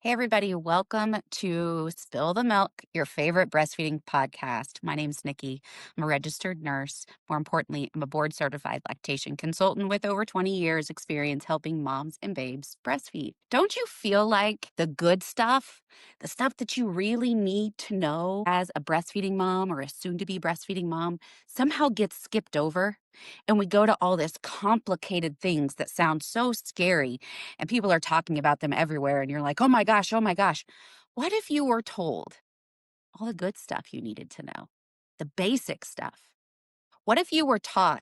Hey, everybody, welcome to Spill the Milk, your favorite breastfeeding podcast. My name's Nicki. I'm a registered nurse. More importantly, I'm a board certified lactation consultant with over 20 years' experience helping moms and babes breastfeed. Don't you feel like the good stuff, the stuff that you really need to know as a breastfeeding mom or a soon to be breastfeeding mom, somehow gets skipped over? And we go to all this complicated things that sound so scary and people are talking about them everywhere and you're like, "Oh my gosh, oh my gosh." What if you were told all the good stuff you needed to know? The basic stuff. What if you were taught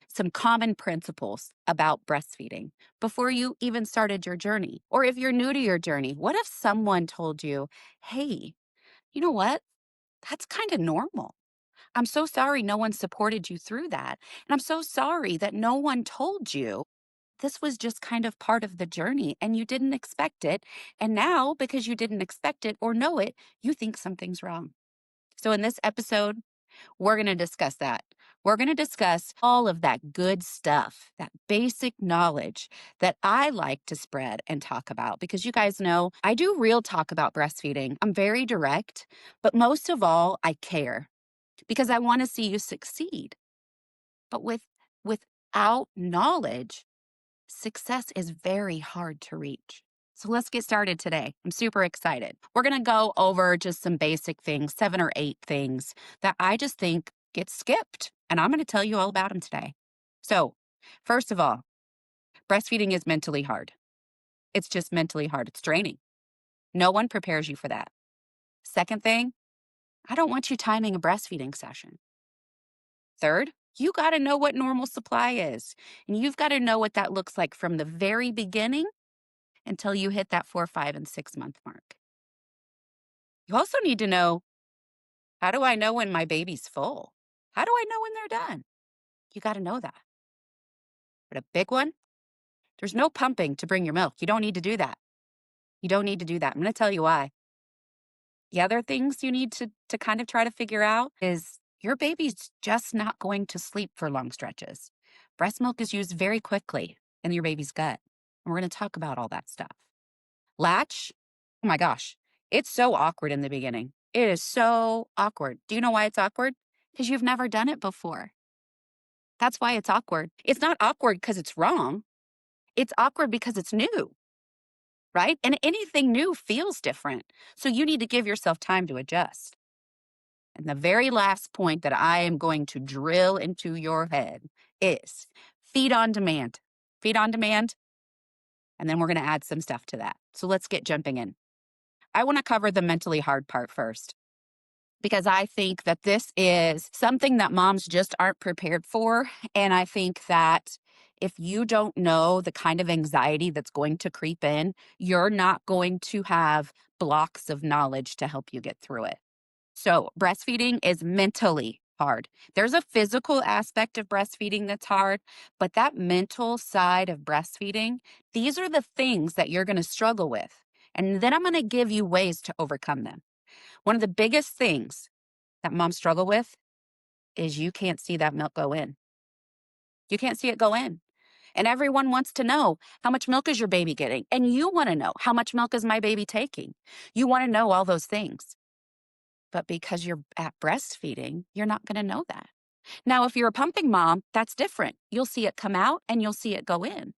some common principles about breastfeeding before you even started your journey? Or if you're new to your journey, what if someone told you, "Hey, you know what? That's kind of normal. I'm so sorry no one supported you through that. And I'm so sorry that no one told you this was just kind of part of the journey and you didn't expect it. And now, because you didn't expect it or know it, you think something's wrong." So, in this episode, we're going to discuss that. We're going to discuss all of that good stuff, that basic knowledge that I like to spread and talk about because you guys know I do real talk about breastfeeding. I'm very direct, but most of all, I care because I want to see you succeed. But without knowledge, success is very hard to reach. So let's get started today. I'm super excited. We're going to go over just some basic things, 7 or 8 things that I just think get skipped. And I'm going to tell you all about them today. So, first of all, breastfeeding is mentally hard. It's just mentally hard. It's draining. No one prepares you for that. Second thing, I don't want you timing a breastfeeding session. Third, you got to know what normal supply is. And you've got to know what that looks like from the very beginning until you hit that 4, 5, and 6 month mark. You also need to know, how do I know when my baby's full? How do I know when they're done? You got to know that. But a big one, there's no pumping to bring your milk. You don't need to do that. You don't need to do that. I'm going to tell you why. The other things you need to kind of try to figure out is your baby's just not going to sleep for long stretches. Breast milk is used very quickly in your baby's gut. And we're going to talk about all that stuff. Latch, oh my gosh, it's so awkward in the beginning. It is so awkward. Do you know why it's awkward? Because you've never done it before. That's why it's awkward. It's not awkward because it's wrong. It's awkward because it's new, right? And anything new feels different. So you need to give yourself time to adjust. And the very last point that I am going to drill into your head is feed on demand. Feed on demand. And then we're going to add some stuff to that. So let's get jumping in. I want to cover the mentally hard part first because I think that this is something that moms just aren't prepared for. And I think that if you don't know the kind of anxiety that's going to creep in, you're not going to have blocks of knowledge to help you get through it. So, breastfeeding is mentally hard. There's a physical aspect of breastfeeding that's hard, but that mental side of breastfeeding, these are the things that you're going to struggle with. And then I'm going to give you ways to overcome them. One of the biggest things that moms struggle with is you can't see that milk go in. You can't see it go in. And everyone wants to know, how much milk is your baby getting? And you want to know, how much milk is my baby taking? You want to know all those things. But because you're at breastfeeding, you're not going to know that. Now, if you're a pumping mom, that's different. You'll see it come out and you'll see it go in.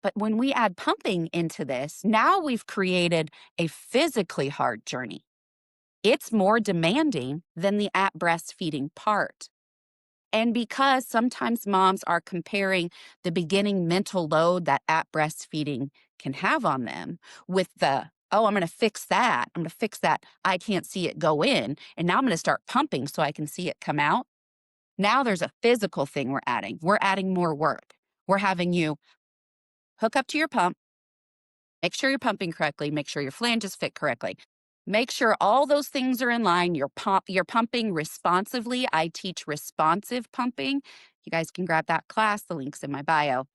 But when we add pumping into this, now we've created a physically hard journey. It's more demanding than the at breastfeeding part. And because sometimes moms are comparing the beginning mental load that at breastfeeding can have on them with the, oh, I'm going to fix that. I'm going to fix that. I can't see it go in. And now I'm going to start pumping so I can see it come out. Now there's a physical thing we're adding. We're adding more work. We're having you hook up to your pump, make sure you're pumping correctly, make sure your flanges fit correctly. Make sure all those things are in line. You're pumping responsively. I teach responsive pumping. You guys can grab that class. The link's in my bio.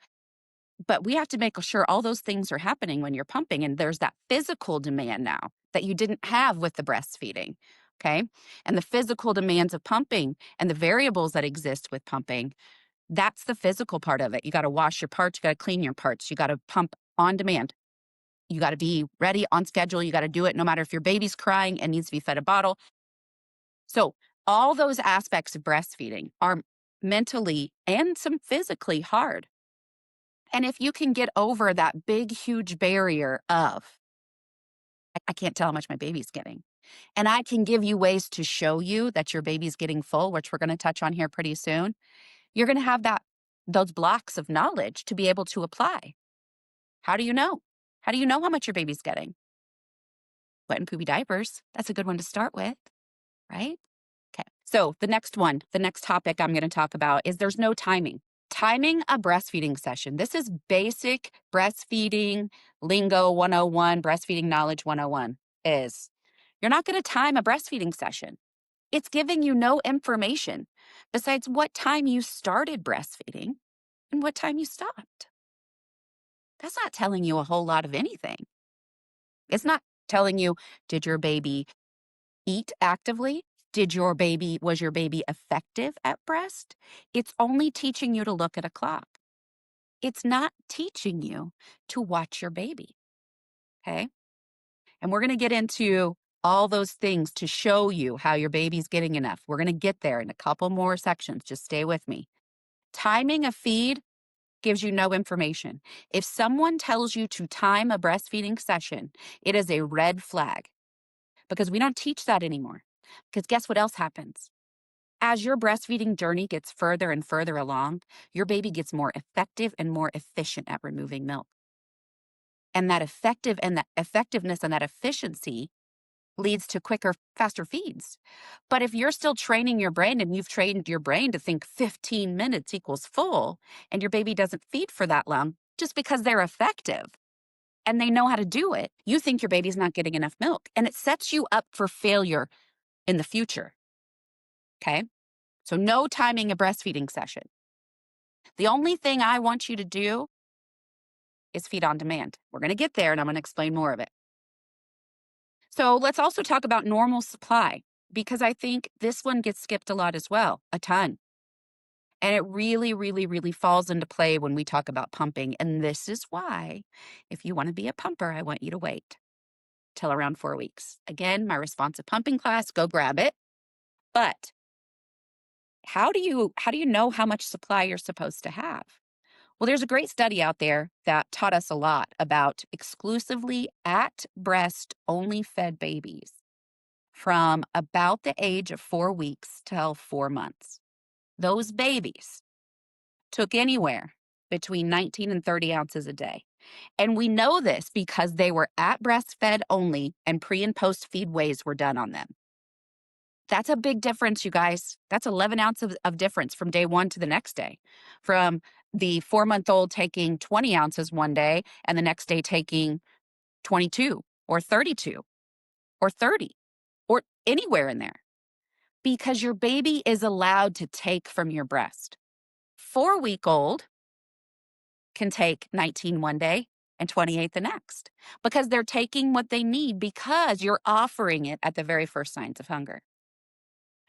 But we have to make sure all those things are happening when you're pumping. And there's that physical demand now that you didn't have with the breastfeeding. Okay. And the physical demands of pumping and the variables that exist with pumping, that's the physical part of it. You got to wash your parts. You got to clean your parts. You got to pump on demand. You got to be ready on schedule. You got to do it no matter if your baby's crying and needs to be fed a bottle. So, all those aspects of breastfeeding are mentally and some physically hard. And if you can get over that big, huge barrier of, I can't tell how much my baby's getting. And I can give you ways to show you that your baby's getting full, which we're going to touch on here pretty soon. You're going to have those blocks of knowledge to be able to apply. How do you know? How do you know how much your baby's getting? Wet and poopy diapers. That's a good one to start with, right? Okay. So the next topic I'm going to talk about is there's no timing. Timing a breastfeeding session. This is basic breastfeeding lingo 101, breastfeeding knowledge 101 is you're not going to time a breastfeeding session. It's giving you no information besides what time you started breastfeeding and what time you stopped. That's not telling you a whole lot of anything. It's not telling you, did your baby eat actively? Was your baby effective at breast? It's only teaching you to look at a clock. It's not teaching you to watch your baby. Okay. And we're going to get into all those things to show you how your baby's getting enough. We're going to get there in a couple more sections. Just stay with me. Timing a feed gives you no information. If someone tells you to time a breastfeeding session, it is a red flag because we don't teach that anymore. Because guess what else happens? As your breastfeeding journey gets further and further along, your baby gets more effective and more efficient at removing milk. And that effectiveness and that efficiency leads to quicker, faster feeds. But if you're still training your brain and you've trained your brain to think 15 minutes equals full, and your baby doesn't feed for that long just because they're effective and they know how to do it, you think your baby's not getting enough milk. And it sets you up for failure in the future. Okay? So no timing a breastfeeding session. The only thing I want you to do is feed on demand. We're going to get there and I'm going to explain more of it. So let's also talk about normal supply because I think this one gets skipped a lot as well, a ton. And it really, really, really falls into play when we talk about pumping. And this is why, if you want to be a pumper, I want you to wait till around 4 weeks. Again, my responsive pumping class, go grab it. But how do you know how much supply you're supposed to have? Well, there's a great study out there that taught us a lot about exclusively at breast only fed babies from about the age of 4 weeks till 4 months. Those babies took anywhere between 19 and 30 ounces a day. And we know this because they were at breastfed only and pre and post feed weighs were done on them. That's a big difference, you guys. That's 11 ounces of difference from day one to the next day. From the 4-month-old taking 20 ounces one day and the next day taking 22 or 32 or 30 or anywhere in there. Because your baby is allowed to take from your breast. 4-week-old can take 19 one day and 28 the next because they're taking what they need because you're offering it at the very first signs of hunger.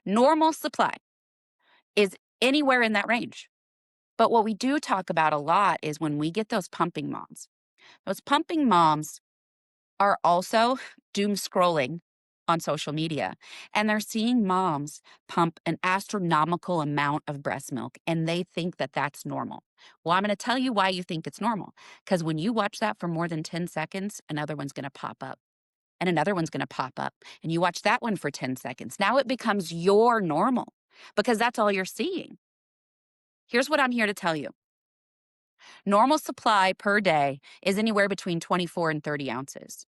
Normal supply is anywhere in that range. But what we do talk about a lot is when we get those pumping moms. Those pumping moms are also doom scrolling on social media, and they're seeing moms pump an astronomical amount of breast milk, and they think that that's normal. Well, I'm going to tell you why you think it's normal, because when you watch that for more than 10 seconds, another one's going to pop up, and another one's going to pop up, and you watch that one for 10 seconds. Now it becomes your normal, because that's all you're seeing. Here's what I'm here to tell you. Normal supply per day is anywhere between 24 and 30 ounces.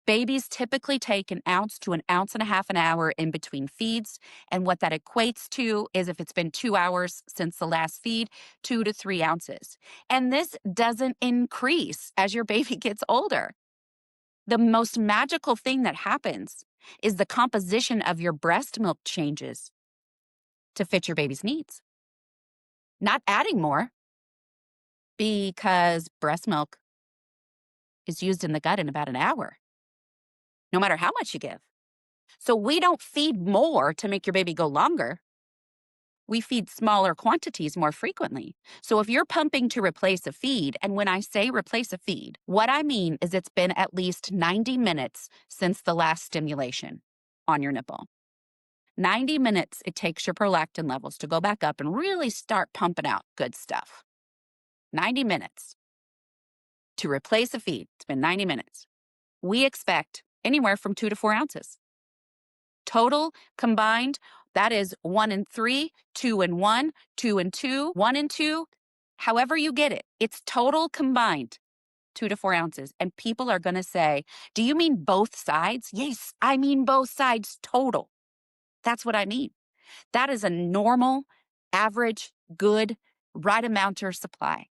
Babies typically take an ounce to an ounce and a half an hour in between feeds. And what that equates to is if it's been 2 hours since the last feed, 2 to 3 ounces. And this doesn't increase as your baby gets older. The most magical thing that happens is the composition of your breast milk changes to fit your baby's needs. Not adding more, because breast milk is used in the gut in about an hour, no matter how much you give. So we don't feed more to make your baby go longer. we feed smaller quantities more frequently. So if you're pumping to replace a feed, and when I say replace a feed, what I mean is it's been at least 90 minutes since the last stimulation on your nipple. 90 minutes it takes your prolactin levels to go back up and really start pumping out good stuff. 90 minutes to replace a feed. It's been 90 minutes. We expect anywhere from 2 to 4 ounces. Total combined, that is 1 and 3, 2 and 1, 2 and 2, 1 and 2, however you get it. It's total combined 2 to 4 ounces. And people are going to say, do you mean both sides? Yes, I mean both sides total. That's what I mean. That is a normal, average, good, right amounter supply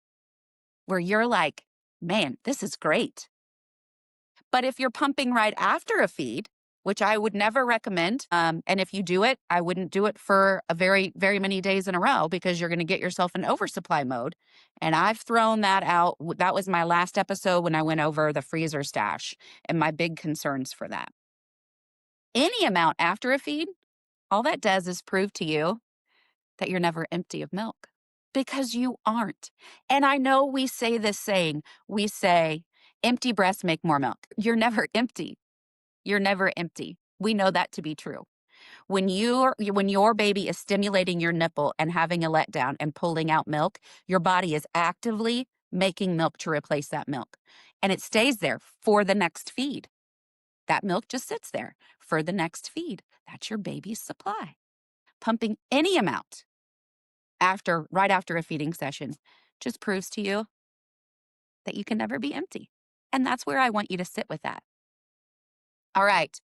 where you're like, man, this is great. But if you're pumping right after a feed, which I would never recommend, and if you do it, I wouldn't do it for a very, very many days in a row because you're going to get yourself in oversupply mode. And I've thrown that out. That was my last episode when I went over the freezer stash and my big concerns for that. Any amount after a feed, all that does is prove to you that you're never empty of milk because you aren't. And I know we say this saying, we say, empty breasts make more milk. You're never empty. You're never empty. We know that to be true. When your baby is stimulating your nipple and having a letdown and pulling out milk, your body is actively making milk to replace that milk. And it stays there for the next feed. That milk just sits there for the next feed. That's your baby's supply. Pumping any amount right after a feeding session just proves to you that you can never be empty. And that's where I want you to sit with that. All right,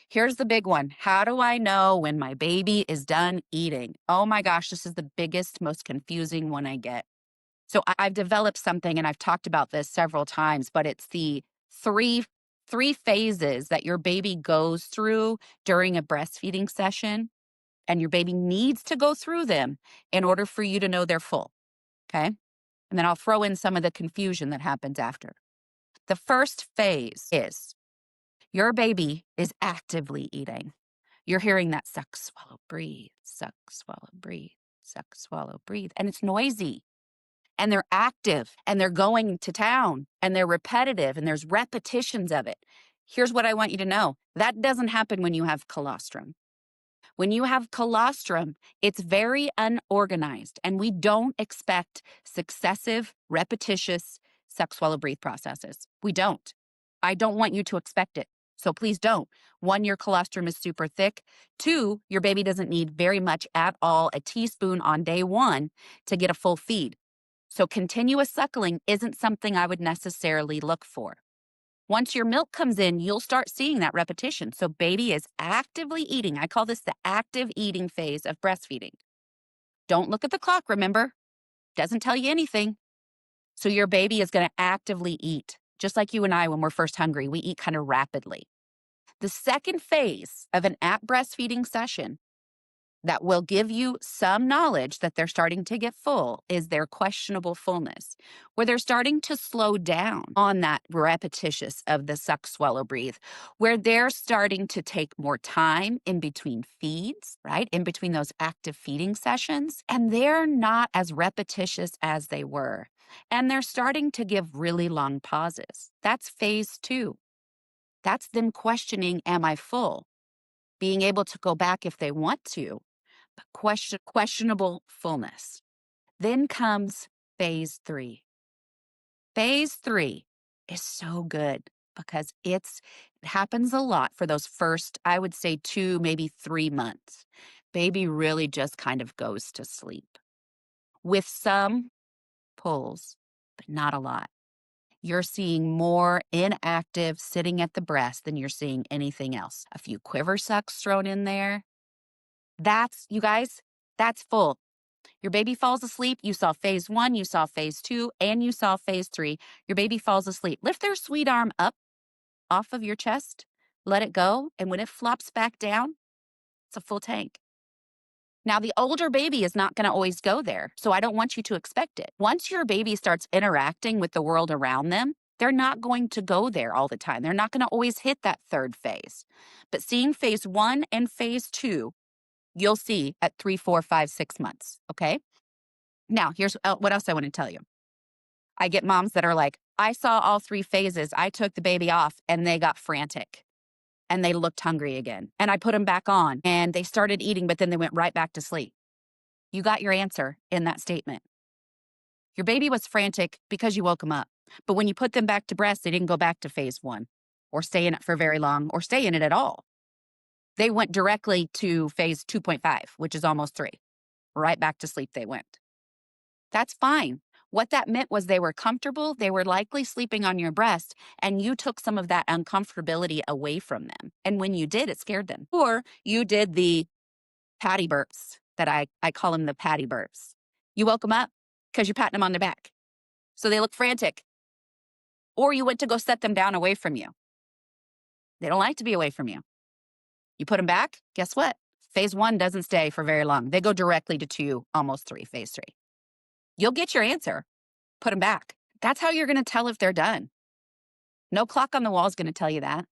here's the big one. How do I know when my baby is done eating? Oh my gosh, this is the biggest, most confusing one I get. So I've developed something, and I've talked about this several times, but it's the three phases that your baby goes through during a breastfeeding session, and your baby needs to go through them in order for you to know they're full, okay? And then I'll throw in some of the confusion that happens after. The first phase is your baby is actively eating. You're hearing that suck, swallow, breathe, suck, swallow, breathe, suck, swallow, breathe. And it's noisy. And they're active and they're going to town and they're repetitive and there's repetitions of it. Here's what I want you to know. That doesn't happen when you have colostrum. When you have colostrum, it's very unorganized and we don't expect successive, repetitious suck, swallow, breathe processes. We don't. I don't want you to expect it. So please don't. 1, your colostrum is super thick. 2, your baby doesn't need very much at all, a teaspoon on day 1 to get a full feed. So continuous suckling isn't something I would necessarily look for. Once your milk comes in, you'll start seeing that repetition. So baby is actively eating. I call this the active eating phase of breastfeeding. Don't look at the clock, remember? Doesn't tell you anything. So your baby is going to actively eat. Just like you and I, when we're first hungry, we eat kind of rapidly. The second phase of an at breastfeeding session that will give you some knowledge that they're starting to get full is their questionable fullness, where they're starting to slow down on that repetitious of the suck, swallow, breathe, where they're starting to take more time in between feeds, right? In between those active feeding sessions. And they're not as repetitious as they were. And they're starting to give really long pauses. That's phase 2. That's them questioning, am I full? Being able to go back if they want to, but questionable fullness. Then comes phase 3. Phase 3 is so good because it happens a lot for those first, I would say 2, maybe 3 months. Baby really just kind of goes to sleep with some pulls, but not a lot. You're seeing more inactive sitting at the breast than you're seeing anything else. A few quiver sucks thrown in there. You guys, that's full. Your baby falls asleep. You saw phase 1, you saw phase 2, and you saw phase 3. Your baby falls asleep. Lift their sweet arm up off of your chest. Let it go. And when it flops back down, it's a full tank. Now, the older baby is not going to always go there, so I don't want you to expect it. Once your baby starts interacting with the world around them, they're not going to go there all the time. They're not going to always hit that third phase. But seeing phase 1 and phase 2 You'll see at 3, 4, 5, 6 months. Okay. Now, here's what else I want to tell you. I get moms that are like, I saw all 3 phases. I took the baby off and they got frantic and they looked hungry again. And I put them back on and they started eating, but then they went right back to sleep. You got your answer in that statement. Your baby was frantic because you woke them up. But when you put them back to breast, they didn't go back to phase 1 or stay in it for very long or stay in it at all. They went directly to phase 2.5, which is almost 3. Right back to sleep they went. That's fine. What that meant was they were comfortable, they were likely sleeping on your breast, and you took some of that uncomfortability away from them. And when you did, it scared them. Or you did the patty burps that I call them the patty burps. You woke them up because you're patting them on the back. So they look frantic. Or you went to go set them down away from you. They don't like to be away from you. You put them back, guess what? Phase 1 doesn't stay for very long. They go directly to 2, almost 3, phase 3. You'll get your answer. Put them back. That's how you're going to tell if they're done. No clock on the wall is going to tell you that.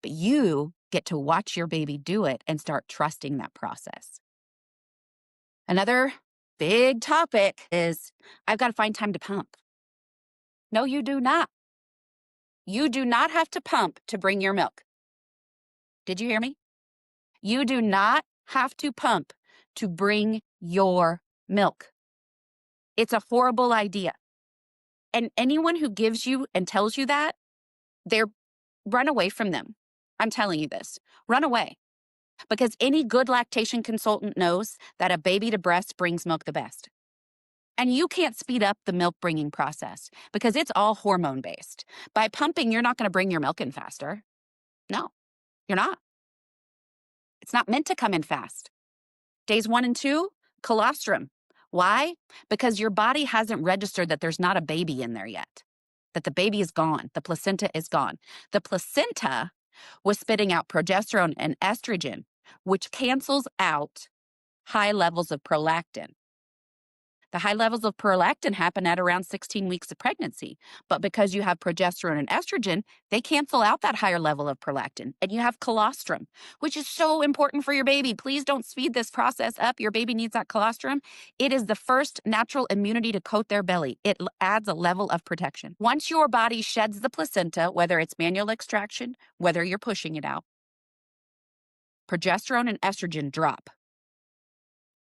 But you get to watch your baby do it and start trusting that process. Another big topic is I've got to find time to pump. No, you do not. You do not have to pump to bring your milk. Did you hear me? You do not have to pump to bring your milk. It's a horrible idea. And anyone who gives you and tells you that, run away from them. I'm telling you this. Run away. Because any good lactation consultant knows that a baby to breast brings milk the best. And you can't speed up the milk bringing process because it's all hormone based. By pumping, you're not going to bring your milk in faster. No, you're not. It's not meant to come in fast. Days 1 and 2, colostrum. Why? Because your body hasn't registered that there's not a baby in there yet, that the baby is gone, the placenta is gone. The placenta was spitting out progesterone and estrogen, which cancels out high levels of prolactin. The high levels of prolactin happen at around 16 weeks of pregnancy. But because you have progesterone and estrogen, they cancel out that higher level of prolactin. And you have colostrum, which is so important for your baby. Please don't speed this process up. Your baby needs that colostrum. It is the first natural immunity to coat their belly. It adds a level of protection. Once your body sheds the placenta, whether it's manual extraction, whether you're pushing it out, progesterone and estrogen drop.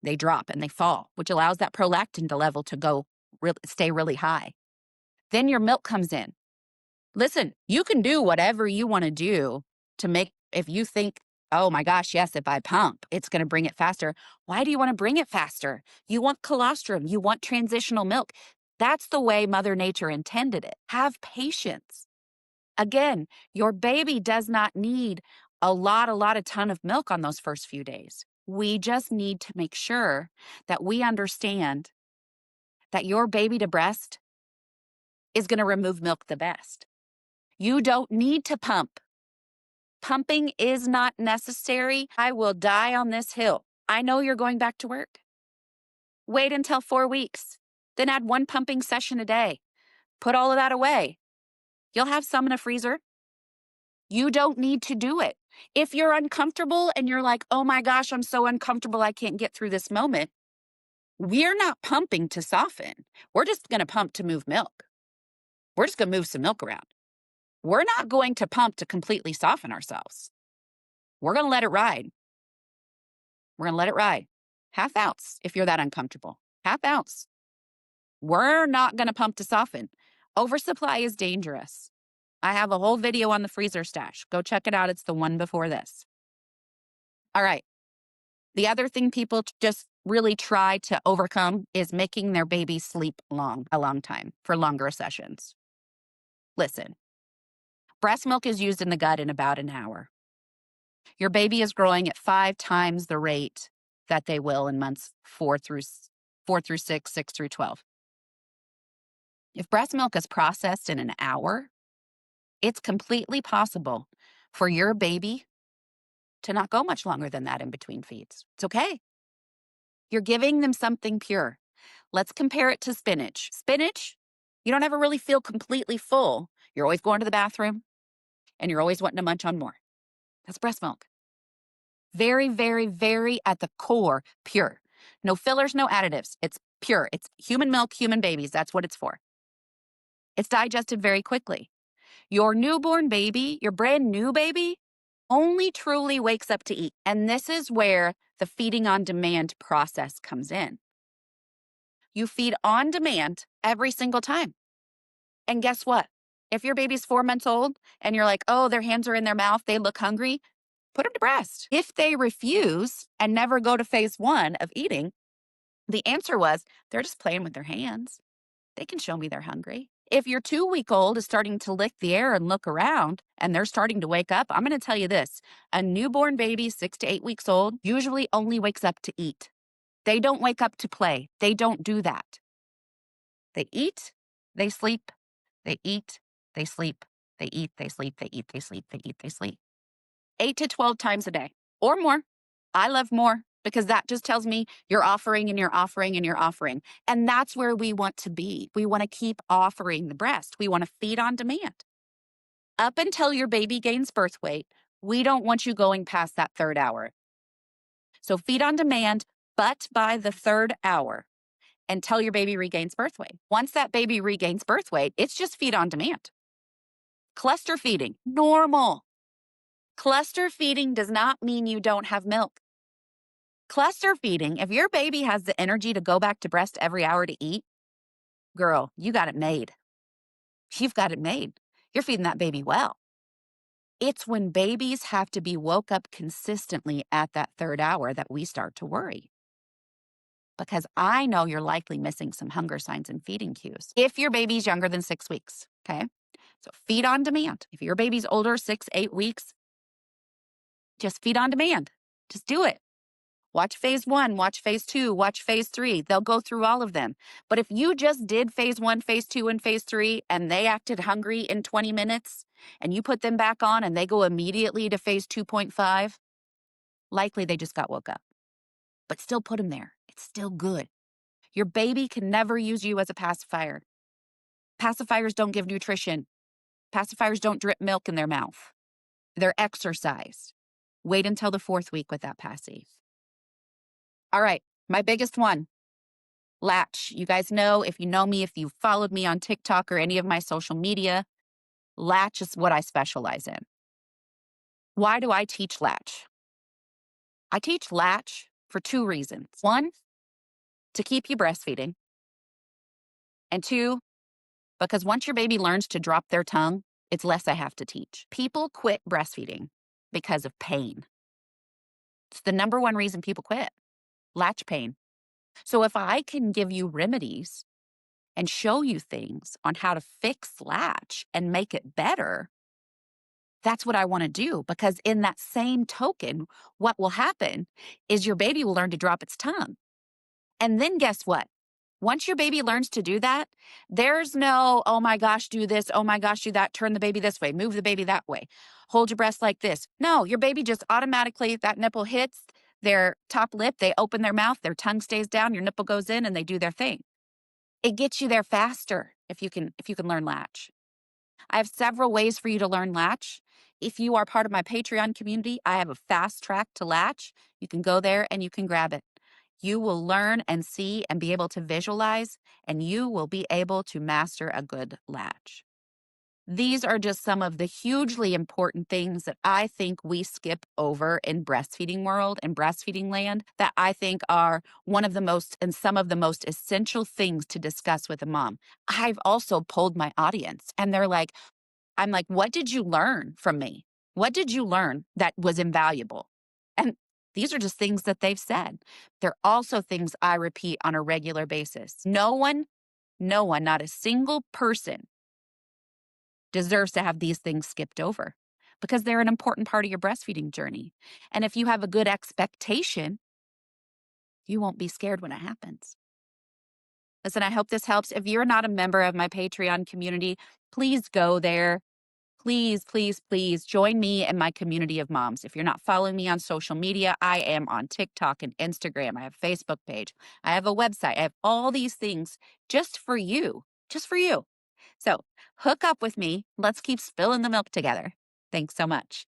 They drop and they fall, which allows that prolactin level to stay really high. Then your milk comes in. Listen, you can do whatever you want to do to make, if you think, oh my gosh, yes, if I pump, it's going to bring it faster. Why do you want to bring it faster? You want colostrum. You want transitional milk. That's the way Mother Nature intended it. Have patience. Again, your baby does not need a ton of milk on those first few days. We just need to make sure that we understand that your baby to breast is going to remove milk the best. You don't need to pump. Pumping is not necessary. I will die on this hill. I know you're going back to work. Wait until 4 weeks. Then add 1 pumping session a day. Put all of that away. You'll have some in a freezer. You don't need to do it. If you're uncomfortable and you're like, oh my gosh, I'm so uncomfortable, I can't get through this moment, we're not pumping to soften. We're just going to pump to move milk. We're just going to move some milk around. We're not going to pump to completely soften ourselves. We're going to let it ride. We're going to let it ride. 1/2 ounce if you're that uncomfortable. 1/2 ounce. We're not going to pump to soften. Oversupply is dangerous. I have a whole video on the freezer stash. Go check it out. It's the one before this. All right. The other thing people just really try to overcome is making their baby sleep a long time for longer sessions. Listen, breast milk is used in the gut in about an hour. Your baby is growing at 5 times the rate that they will in months 4 through 6, 6 through 12. If breast milk is processed in an hour, it's completely possible for your baby to not go much longer than that in between feeds. It's okay. You're giving them something pure. Let's compare it to spinach. Spinach, you don't ever really feel completely full. You're always going to the bathroom and you're always wanting to munch on more. That's breast milk. Very, very, very at the core, pure. No fillers, no additives. It's pure. It's human milk, human babies. That's what it's for. It's digested very quickly. Your newborn baby, your brand new baby, only truly wakes up to eat. And this is where the feeding on demand process comes in. You feed on demand every single time. And guess what? If your baby's 4 months old and you're like, oh, their hands are in their mouth, they look hungry, put them to breast. If they refuse and never go to phase 1 of eating, the answer was they're just playing with their hands. They can show me they're hungry. If your 2-week-old is starting to lick the air and look around and they're starting to wake up, I'm going to tell you this. A newborn baby, 6 to 8 weeks old, usually only wakes up to eat. They don't wake up to play. They don't do that. They eat, they sleep, they eat, they sleep, they eat, they sleep, they eat, they sleep, they eat, they sleep. 8 to 12 times a day or more. I love more because that just tells me you're offering and you're offering and you're offering. And that's where we want to be. We want to keep offering the breast. We want to feed on demand. Up until your baby gains birth weight, we don't want you going past that 3rd hour. So feed on demand, but by the 3rd hour until your baby regains birth weight. Once that baby regains birth weight, it's just feed on demand. Cluster feeding, normal. Cluster feeding does not mean you don't have milk. Cluster feeding, if your baby has the energy to go back to breast every hour to eat, girl, you got it made. You've got it made. You're feeding that baby well. It's when babies have to be woke up consistently at that 3rd hour that we start to worry. Because I know you're likely missing some hunger signs and feeding cues. If your baby's younger than 6 weeks, okay? So feed on demand. If your baby's older, 6, 8 weeks, just feed on demand. Just do it. Watch phase 1, watch phase 2, watch phase 3. They'll go through all of them. But if you just did phase 1, phase 2, and phase 3, and they acted hungry in 20 minutes, and you put them back on and they go immediately to phase 2.5, likely they just got woke up. But still put them there. It's still good. Your baby can never use you as a pacifier. Pacifiers don't give nutrition. Pacifiers don't drip milk in their mouth. They're exercised. Wait until the 4th week with that passive. All right, my biggest one, latch. You guys know, if you know me, if you've followed me on TikTok or any of my social media, latch is what I specialize in. Why do I teach latch? I teach latch for 2 reasons. 1, to keep you breastfeeding. And 2, because once your baby learns to drop their tongue, it's less I have to teach. People quit breastfeeding because of pain. It's the number 1 reason people quit, latch pain. So if I can give you remedies and show you things on how to fix latch and make it better, that's what I want to do. Because in that same token, what will happen is your baby will learn to drop its tongue. And then guess what? Once your baby learns to do that, there's no, oh my gosh, do this, oh my gosh, do that, turn the baby this way, move the baby that way, hold your breast like this. No, your baby just automatically, that nipple hits their top lip, they open their mouth, their tongue stays down, your nipple goes in, and they do their thing. It gets you there faster if you can learn latch. I have several ways for you to learn latch. If you are part of my Patreon community, I have a fast track to latch. You can go there and you can grab it. You will learn and see and be able to visualize, and you will be able to master a good latch. These are just some of the hugely important things that I think we skip over in breastfeeding world and breastfeeding land that I think are one of the most and some of the most essential things to discuss with a mom. I've also polled my audience and I'm like, what did you learn from me? What did you learn that was invaluable? And these are just things that they've said. They're also things I repeat on a regular basis. No one, not a single person deserves to have these things skipped over because they're an important part of your breastfeeding journey. And if you have a good expectation, you won't be scared when it happens. Listen, I hope this helps. If you're not a member of my Patreon community, please go there. Please, please, please join me and my community of moms. If you're not following me on social media, I am on TikTok and Instagram. I have a Facebook page. I have a website. I have all these things just for you, just for you. So hook up with me. Let's keep spilling the milk together. Thanks so much.